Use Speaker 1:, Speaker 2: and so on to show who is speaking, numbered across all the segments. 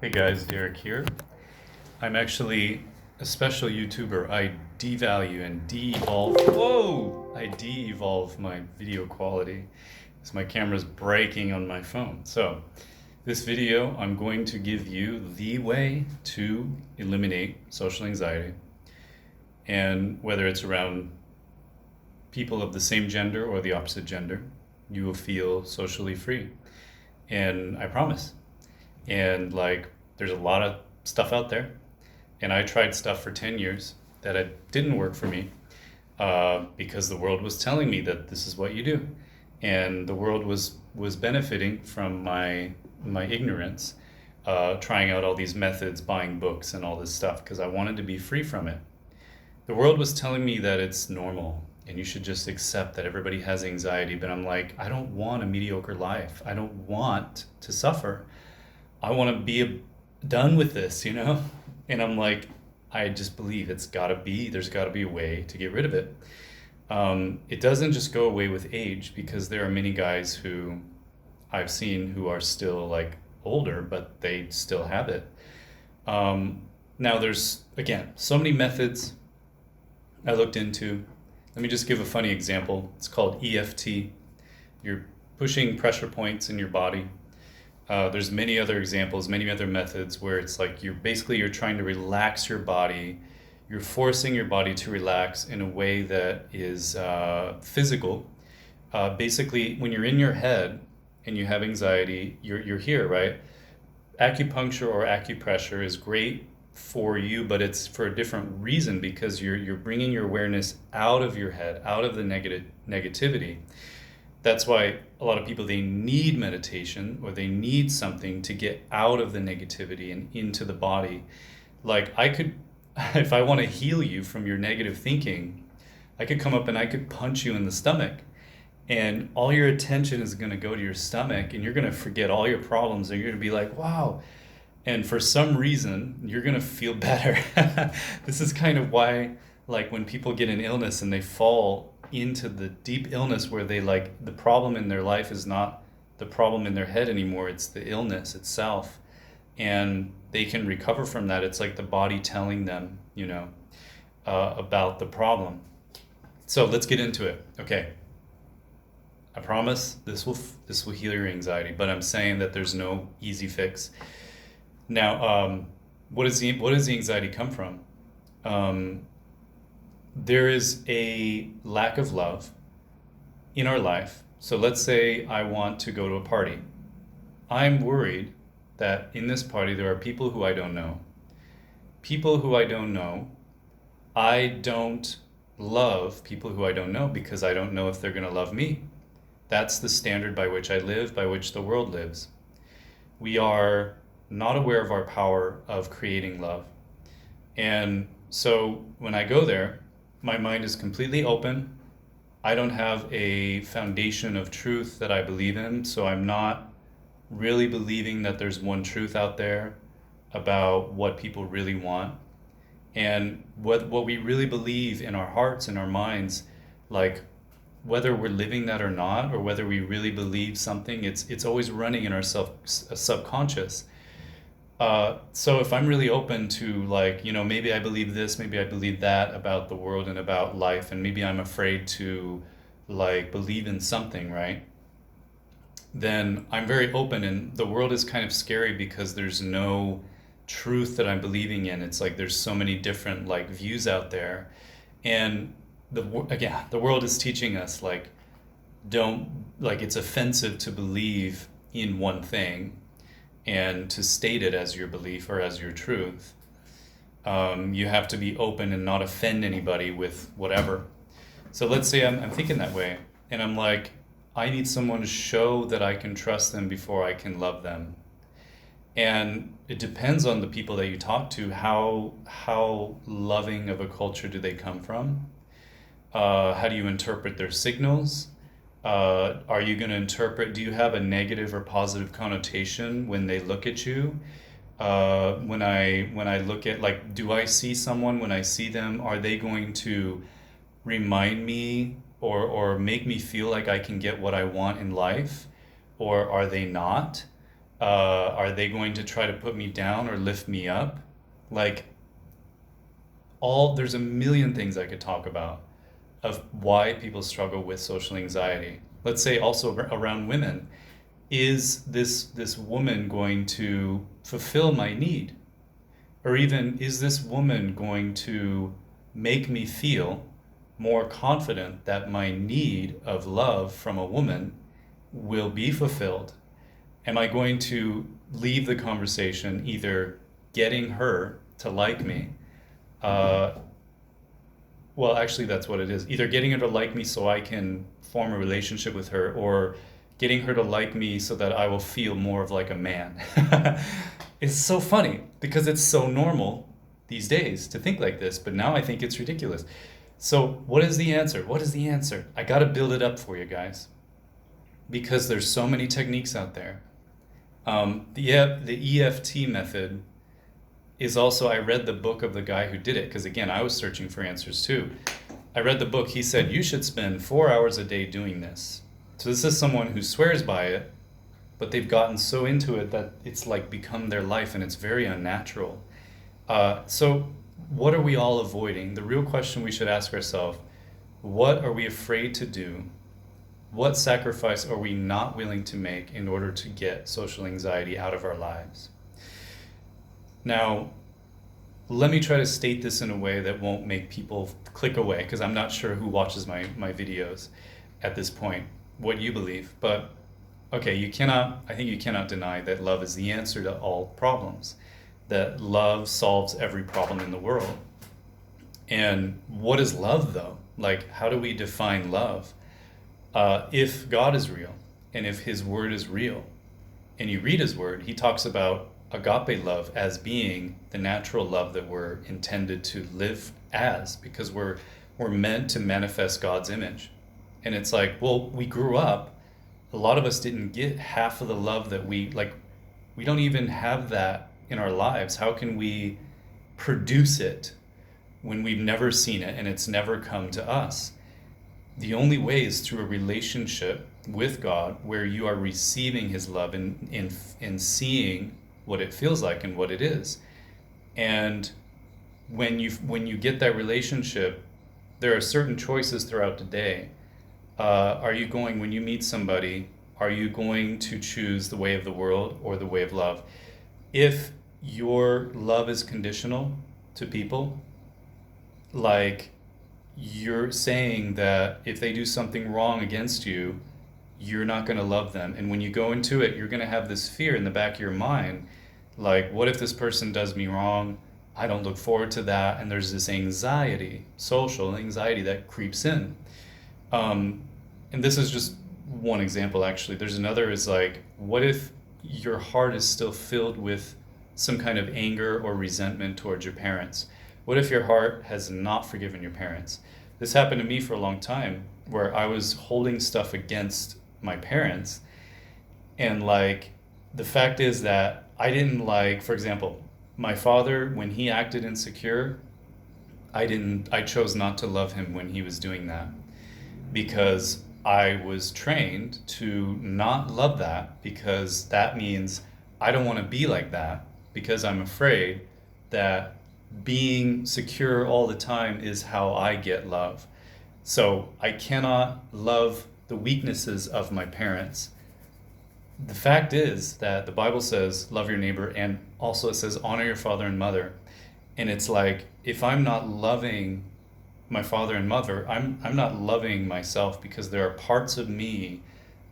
Speaker 1: Hey guys, Derek here. I'm actually a special YouTuber. I devalue and de-evolve. Whoa! I de-evolve my video quality because my camera's breaking on my phone. So, this video, I'm going to give you the way to eliminate social anxiety. And whether it's around people of the same gender or the opposite gender, you will feel socially free. And I promise. And like, there's a lot of stuff out there, and I tried stuff for 10 years that it didn't work for me because the world was telling me that this is what you do, and the world was benefiting from my ignorance, trying out all these methods, buying books and all this stuff because I wanted to be free from it. The world was telling me that it's normal and you should just accept that everybody has anxiety, but I'm like, I don't want a mediocre life. I don't want to suffer. I want to be done with this, you know? And I'm like, I just believe there's got to be a way to get rid of it. It doesn't just go away with age because there are many guys who I've seen who are still like older, but they still have it. Now there's, again, so many methods I looked into. Let me just give a funny example. It's called EFT. You're pushing pressure points in your body. There's many other examples, many other methods where it's like you're trying to relax your body. You're forcing your body to relax in a way that is physical. Basically, when you're in your head and you have anxiety, you're here, right? Acupuncture or acupressure is great for you, but it's for a different reason because you're bringing your awareness out of your head, out of the negativity. That's why a lot of people, they need meditation or they need something to get out of the negativity and into the body. Like I could, if I want to heal you from your negative thinking, I could come up and I could punch you in the stomach, and all your attention is going to go to your stomach and you're going to forget all your problems and you're going to be like, wow. And for some reason, you're going to feel better. This is kind of why, like when people get an illness and they fall into the deep illness where they like the problem in their life is not the problem in their head anymore, it's the illness itself, and they can recover from that. It's like the body telling them, about the problem. So let's get into it. Okay, I promise this will heal your anxiety, but I'm saying that there's no easy fix. Now, what does the anxiety come from? There is a lack of love in our life. So let's say I want to go to a party. I'm worried that in this party there are people who I don't know. People who I don't know. I don't love people who I don't know because I don't know if they're going to love me. That's the standard by which I live, by which the world lives. We are not aware of our power of creating love. And so when I go there, my mind is completely open. I don't have a foundation of truth that I believe in, so I'm not really believing that there's one truth out there about what people really want. And what we really believe in our hearts and our minds, like whether we're living that or not, or whether we really believe something, it's always running in our subconscious. So if I'm really open to like, maybe I believe this, maybe I believe that about the world and about life, and maybe I'm afraid to like believe in something, right? Then I'm very open, and the world is kind of scary because there's no truth that I'm believing in. It's like there's so many different like views out there, and the world is teaching us like don't like it's offensive to believe in one thing and to state it as your belief or as your truth. You have to be open and not offend anybody with whatever. So let's say I'm thinking that way, and I'm like, I need someone to show that I can trust them before I can love them. And it depends on the people that you talk to, how loving of a culture do they come from? How do you interpret their signals? Are you going to interpret, do you have a negative or positive connotation when they look at you? When I look at, like, do I see someone when I see them, are they going to remind me or make me feel like I can get what I want in life? Or are they not? Are they going to try to put me down or lift me up? Like, there's a million things I could talk about of why people struggle with social anxiety. Let's say also around women. Is this woman going to fulfill my need? Or even, is this woman going to make me feel more confident that my need of love from a woman will be fulfilled? Am I going to leave the conversation either getting her to like me? Well, actually, that's what it is. Either getting her to like me so I can form a relationship with her, or getting her to like me so that I will feel more of like a man. It's so funny because it's so normal these days to think like this, but now I think it's ridiculous. So, what is the answer? What is the answer? I got to build it up for you guys because there's so many techniques out there. The EFT method is also, I read the book of the guy who did it, because again, I was searching for answers too. I read the book. He said, you should spend 4 hours a day doing this. So this is someone who swears by it, but they've gotten so into it that it's like become their life, and it's very unnatural. So what are we all avoiding? The real question we should ask ourselves, what are we afraid to do? What sacrifice are we not willing to make in order to get social anxiety out of our lives? Now, let me try to state this in a way that won't make people click away, because I'm not sure who watches my videos at this point, what you believe. But okay, I think you cannot deny that love is the answer to all problems, that love solves every problem in the world. And what is love, though? Like, how do we define love? If God is real, and if his word is real, and you read his word, he talks about agape love as being the natural love that we're intended to live as, because we're meant to manifest God's image. And it's like, well, we grew up, a lot of us didn't get half of the love that we don't even have that in our lives. How can we produce it when we've never seen it and it's never come to us? The only way is through a relationship with God where you are receiving his love and seeing what it feels like and what it is. And when you get that relationship, there are certain choices throughout the day. When you meet somebody, are you going to choose the way of the world or the way of love? If your love is conditional to people, like you're saying that if they do something wrong against you, you're not going to love them. And when you go into it, you're going to have this fear in the back of your mind, like, what if this person does me wrong? I don't look forward to that. And there's this anxiety, social anxiety that creeps in. And this is just one example, actually. There's another is like, what if your heart is still filled with some kind of anger or resentment towards your parents? What if your heart has not forgiven your parents? This happened to me for a long time, where I was holding stuff against my parents. And like, the fact is that I didn't, like, for example, my father, when he acted insecure, I chose not to love him when he was doing that, because I was trained to not love that, because that means I don't want to be like that, because I'm afraid that being secure all the time is how I get love. So I cannot love the weaknesses of my parents. The fact is that the Bible says love your neighbor, and also it says honor your father and mother. And it's like, if I'm not loving my father and mother, I'm not loving myself, because there are parts of me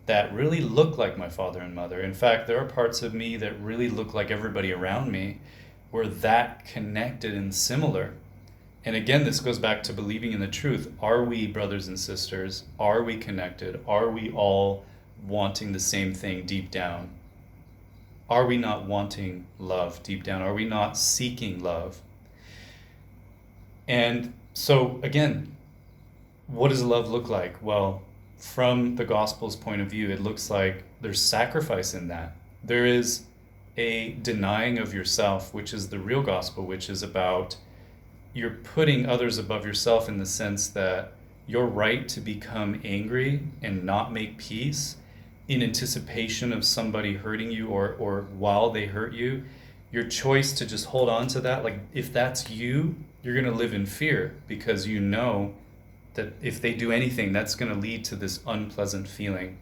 Speaker 1: that really look like my father and mother. In fact, there are parts of me that really look like everybody around me. We're that connected and similar. And again, this goes back to believing in the truth. Are we brothers and sisters? Are we connected? Are we all wanting the same thing deep down? Are we not wanting love deep down? Are we not seeking love? And so again, what does love look like? Well, from the gospel's point of view, it looks like there's sacrifice in that. There is a denying of yourself, which is the real gospel, which is about you're putting others above yourself, in the sense that your right to become angry and not make peace in anticipation of somebody hurting you, or while they hurt you, your choice to just hold on to that, like if that's you, you're going to live in fear because you know that if they do anything, that's going to lead to this unpleasant feeling.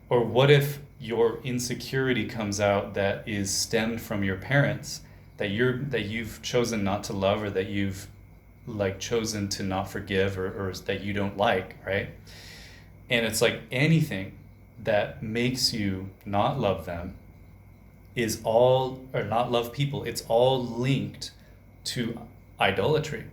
Speaker 1: Or what if your insecurity comes out that is stemmed from your parents, that you've chosen not to love, or that you've like chosen to not forgive, or that you don't like, right? And it's like anything that makes you not love them is all, or not love people, it's all linked to idolatry.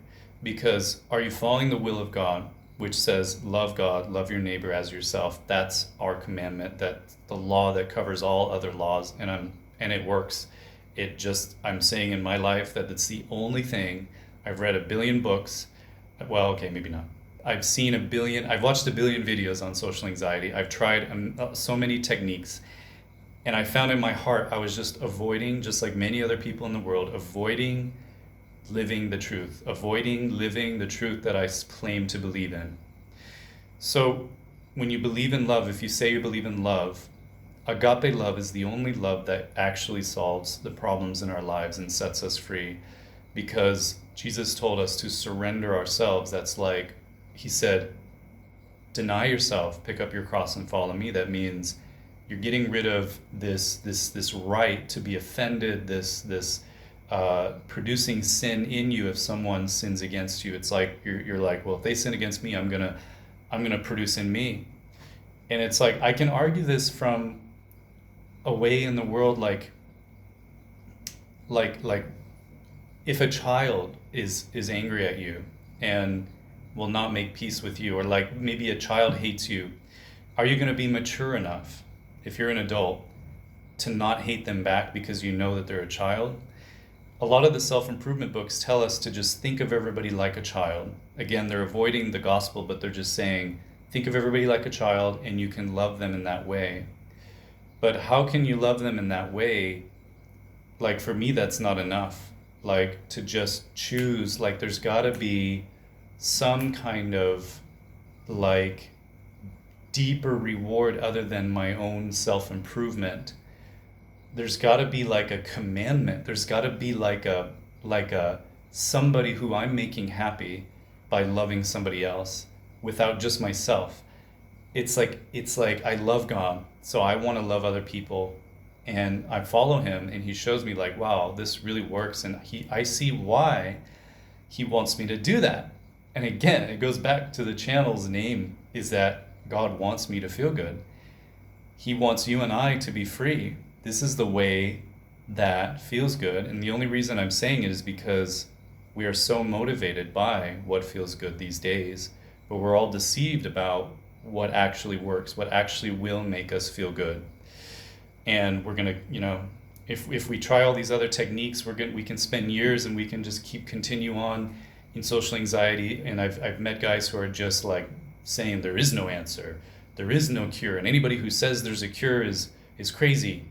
Speaker 1: Because are you following the will of God, which says love God, love your neighbor as yourself? That's our commandment, that's the law that covers all other laws, and it works. I'm saying in my life that it's the only thing. I've read 1 billion books. Well, okay, maybe not. I've watched 1 billion videos on social anxiety. I've tried so many techniques. And I found in my heart, I was just avoiding, just like many other people in the world, avoiding living the truth, avoiding living the truth that I claim to believe in. So when you believe in love, if you say you believe in love, agape love is the only love that actually solves the problems in our lives and sets us free. Because Jesus told us to surrender ourselves. That's like, he said, deny yourself, pick up your cross and follow me. That means you're getting rid of this right to be offended, this producing sin in you if someone sins against you. It's like you're like, well, if they sin against me, I'm gonna produce in me. And it's like, I can argue this from a way in the world, like if a child is angry at you and will not make peace with you, or like maybe a child hates you, are you going to be mature enough, if you're an adult, to not hate them back because you know that they're a child? A lot of the self-improvement books tell us to just think of everybody like a child. Again, they're avoiding the gospel, but they're just saying, think of everybody like a child and you can love them in that way. But how can you love them in that way? Like for me, that's not enough. Like to just choose, like there's gotta be some kind of like deeper reward other than my own self-improvement. There's gotta be like a commandment. There's gotta be like a somebody who I'm making happy by loving somebody else without just myself. It's like I love God, so I want to love other people, and I follow him, and he shows me like, wow, this really works, and I see why he wants me to do that. And again, it goes back to the channel's name, is that God wants me to feel good. He wants you and I to be free. This is the way that feels good, and the only reason I'm saying it is because we are so motivated by what feels good these days, but we're all deceived about what actually works, what actually will make us feel good. And we're gonna, if we try all these other techniques, we can spend years and we can just continue on in social anxiety. And I've met guys who are just like saying there is no answer, there is no cure, and anybody who says there's a cure is crazy.